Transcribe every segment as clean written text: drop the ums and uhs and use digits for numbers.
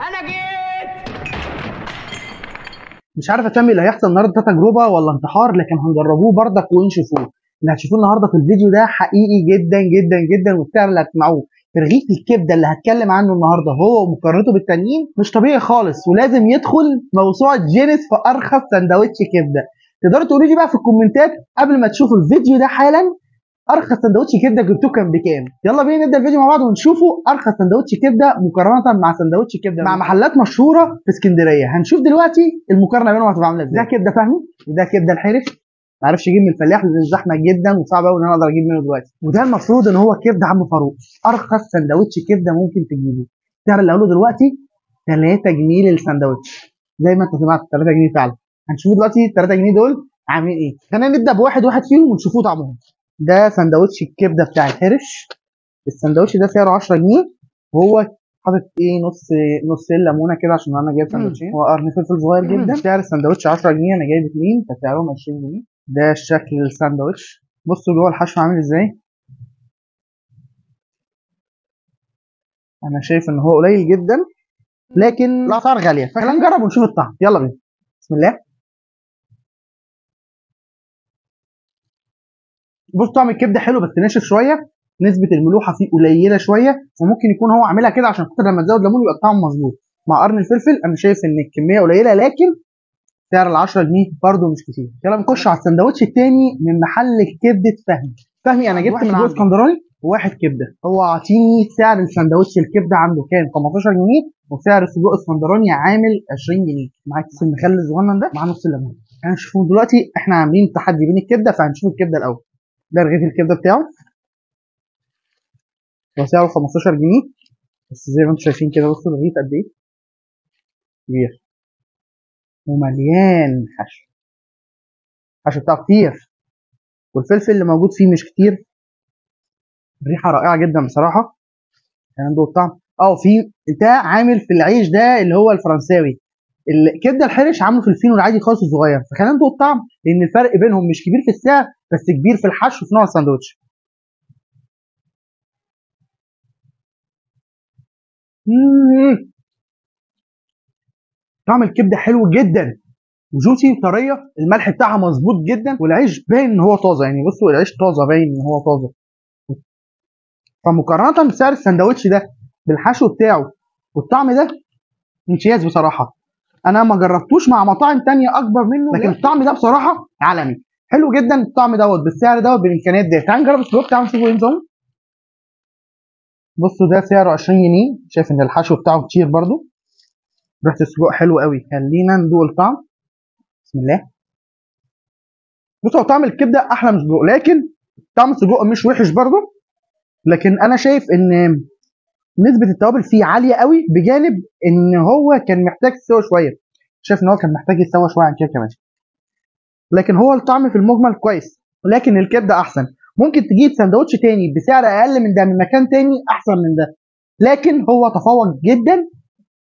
انا جيت. مش عارف اسمي اللي هيحصل النهارده ده تجربه ولا انتحار، لكن هنجربوه بردك ونشوفوه. اللي هتشوفوه النهارده في الفيديو ده حقيقي جدا جدا جدا، والسعر اللي هتسمعوه رغيف الكبده اللي هتكلم عنه النهارده هو ومقارنته بالتانيين مش طبيعي خالص، ولازم يدخل موسوعه جينيس في ارخص سندوتش كبده. تقدروا تقولوا لي بقى في الكومنتات قبل ما تشوفوا الفيديو ده حالا ارخص سندوتش كبده جبتوه كان بكام؟ يلا بينا نبدا الفيديو مع بعض ونشوفوا ارخص سندوتش كبده مقارنه مع سندوتش كبده مع محلات مشهوره في اسكندريه. هنشوف دلوقتي المقارنه بينهم هتبقى عامله ازاي. ده كبده فهمي وده كبده الحرش. ما عرفش اجيب من الفلاح لان زحمه جدا وصعب قوي ان انا اقدر اجيب منه دلوقتي. وده المفروض ان هو كبده عم فاروق، ارخص سندوتش كبده ممكن تجيبه. السعر اللي هقوله دلوقتي 3 جنيه للسندوتش، زي ما انت سمعت 3 جنيه فعلا. هنشوف دلوقتي 3 جنيه دول عاملين ايه. خلينا نبدا بواحد واحد فيهم ونشوفوا طعمهم. ده سندوتش الكبده بتاع الحرش. السندوتش ده سعره 10 جنيه، وهو حاطط ايه نص ليمونه كده عشان انا جايب سندوتشين، هو قرن فلفل صغير جدا. سعر السندوتش 10 جنيه، انا جايب اثنين فسعرهم 20 جنيه. ده شكل الساندوتش، بصوا جوه الحشو عامل ازاي. انا شايف ان هو قليل جدا لكن الاسعار غاليه، فخلينا نجرب ونشوف الطعم. يلا بينا، بسم الله. بص طعم الكبده حلو بس ناشف شويه، نسبه الملوحه فيه قليله شويه، وممكن يكون هو عاملها كده عشان خاطر لما تزود ليمون يبقى الطعم مظبوط. مع قرن الفلفل انا شايف ان الكميه قليله، لكن سعر ال 10 جنيه برده مش كتير. يلا نخش على السندوتش الثاني من محل كبده فهمي. انا جبت من عنده اسكندراني وواحد كبده. هو عاطيني سعر السندوتش الكبده عنده كام؟ 15 جنيه، وسعر السجق اسكندراني عامل 20 جنيه. معاك كيس المخلل الصغنن ده مع نص الليمون. هنشوفه دلوقتي. احنا عاملين تحدي بين الكبده، فهنشوف الكبده الاول. ده رغيف الكبده بتاعه، هو سعره 15 جنيه، بس زي ما انتم شايفين كده بصوا الرغيف قد ايه كبير ومليان حشو. الحشو بتاعه كتير، والفلفل اللي موجود فيه مش كتير. الريحه رائعه جدا بصراحه. عنده الطعم في ده عامل في العيش ده اللي هو الفرنساوي. الكبده الحرش عامله في الفينو العادي خالص الصغير، فخلينا ندوق الطعم لان الفرق بينهم مش كبير في السعر بس كبير في الحشو في نوع الساندوتش. طعم الكبده حلو جدا وجوسي وطريه، الملح بتاعها مظبوط جدا، والعيش باين ان هو طازه. يعني بصوا العيش طازه، باين ان هو طازه. فمقارنه بسعر الساندوتش ده بالحشو بتاعه والطعم ده امتياز بصراحه. انا ما جربتوش مع مطاعم تانية اكبر منه، لكن الطعم ده بصراحه عالمي، حلو جدا. الطعم دوت بالسعر دوت بالامكانيات دي. تعال نجرب السجق بتاعه نشوفه ايه نظام. بصوا ده سعره 20 جنيه، شايف ان الحشو بتاعه كتير برده. ريحه السجق حلو قوي. خلينا ندوق الطعم، بسم الله. بصوا طعم الكبده احلى من السجق، لكن طعم السجق مش وحش برده، لكن انا شايف ان نسبه التوابل فيه عاليه قوي، بجانب ان هو كان محتاج يستوي شويه. شايف ان هو كان محتاج يستوي شويه عن كده كمان، لكن هو الطعم في المجمل كويس. ولكن الكبده احسن. ممكن تجيب سندوتش تاني بسعر اقل من ده من مكان تاني احسن من ده، لكن هو تفوق جدا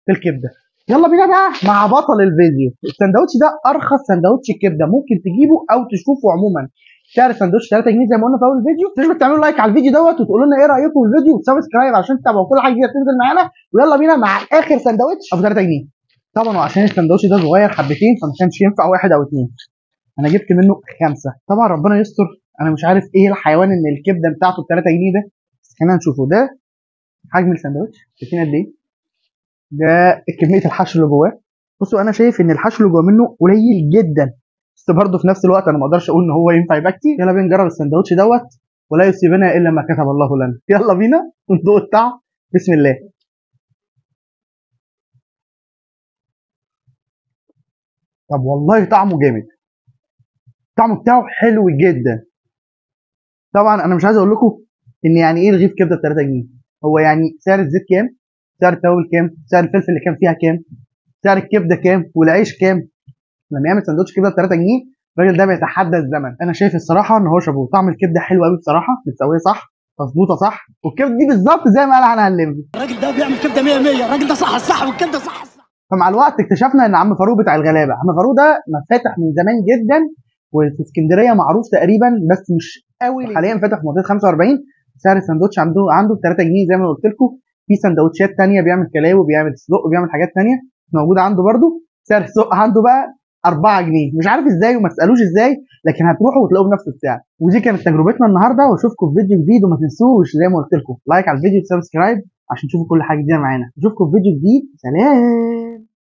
في الكبده. يلا بينا بقى مع بطل الفيديو. السندوتش ده ارخص سندوتش كبده ممكن تجيبه او تشوفه عموما. سعر السندوتش 3 جنيه زي ما قلنا في اول الفيديو. مش تعملوا لايك على الفيديو دوت وتقولوا لنا ايه رايكم في الفيديو وسبسكرايب عشان تتابعوا كل حاجه جديده بتنزل معانا. ويلا بينا مع اخر سندوتش ابو 3 جنيه. طبعا وعشان السندوتش ده صغير حبتين فما كانش ينفع واحد او اثنين، انا جبت منه 5. طبعا ربنا يستر. انا مش عارف ايه الحيوان ان الكبده بتاعته ب 3 جنيه ده، بس خلينا نشوفه. ده حجم الساندوتش شايفين قد ايه؟ ده كميه الحشو اللي جواه. بصوا انا شايف ان الحشو اللي جوه منه قليل جدا، بس برضه في نفس الوقت انا ما اقدرش اقول ان هو ينفع يبقى كتير. يلا بينا نجرب الساندوتش دوت، ولا يصيبنا الا ما كتب الله لنا. يلا بينا ندوق الطعم، بسم الله. طب والله طعمه جامد، الطعم بتاعه حلو جدا. طبعا انا مش عايز اقول لكم ان يعني ايه رغيف كبده ب 3 جنيه. هو يعني سعر الزيت كام؟ سعر التوابل كام؟ سعر الفلفل اللي كان فيها كام؟ سعر الكبده كام؟ والعيش كام؟ لما يعمل سندوتش كبده ب 3 جنيه الراجل ده بيتحدى الزمن. انا شايف الصراحه ان هو شابوه. طعم الكبده حلو قوي بصراحه، متسويه صح، مظبوطه صح، والكبده دي بالظبط زي ما قال عنها الليمبي. الراجل ده بيعمل كبده 100 100، الراجل ده صح الصح والكبده صح الصح. فمع الوقت اكتشفنا ان عم فاروق بتاع الغلابه، عم فاروق ده فاتح من زمان جدا وفي اسكندريه معروف تقريبا بس مش قوي. حاليا فاتح في منطقه 45. سعر السندوتش عنده ب 3 جنيه زي ما قلت لكم. في سندوتشات تانية بيعمل كلاوي وبيعمل صدق وبيعمل حاجات تانية موجوده عنده برده. سعر الصدق عنده بقى 4 جنيه، مش عارف ازاي وما تسالوش ازاي، لكن هتروحوا وتلاقوه بنفس السعر. ودي كانت تجربتنا النهارده، واشوفكم في فيديو جديد. وما تنسوش زي ما قلت لكم لايك على الفيديو وسبسكرايب عشان تشوفوا كل حاجه جديده معانا. اشوفكم في فيديو جديد، سلام.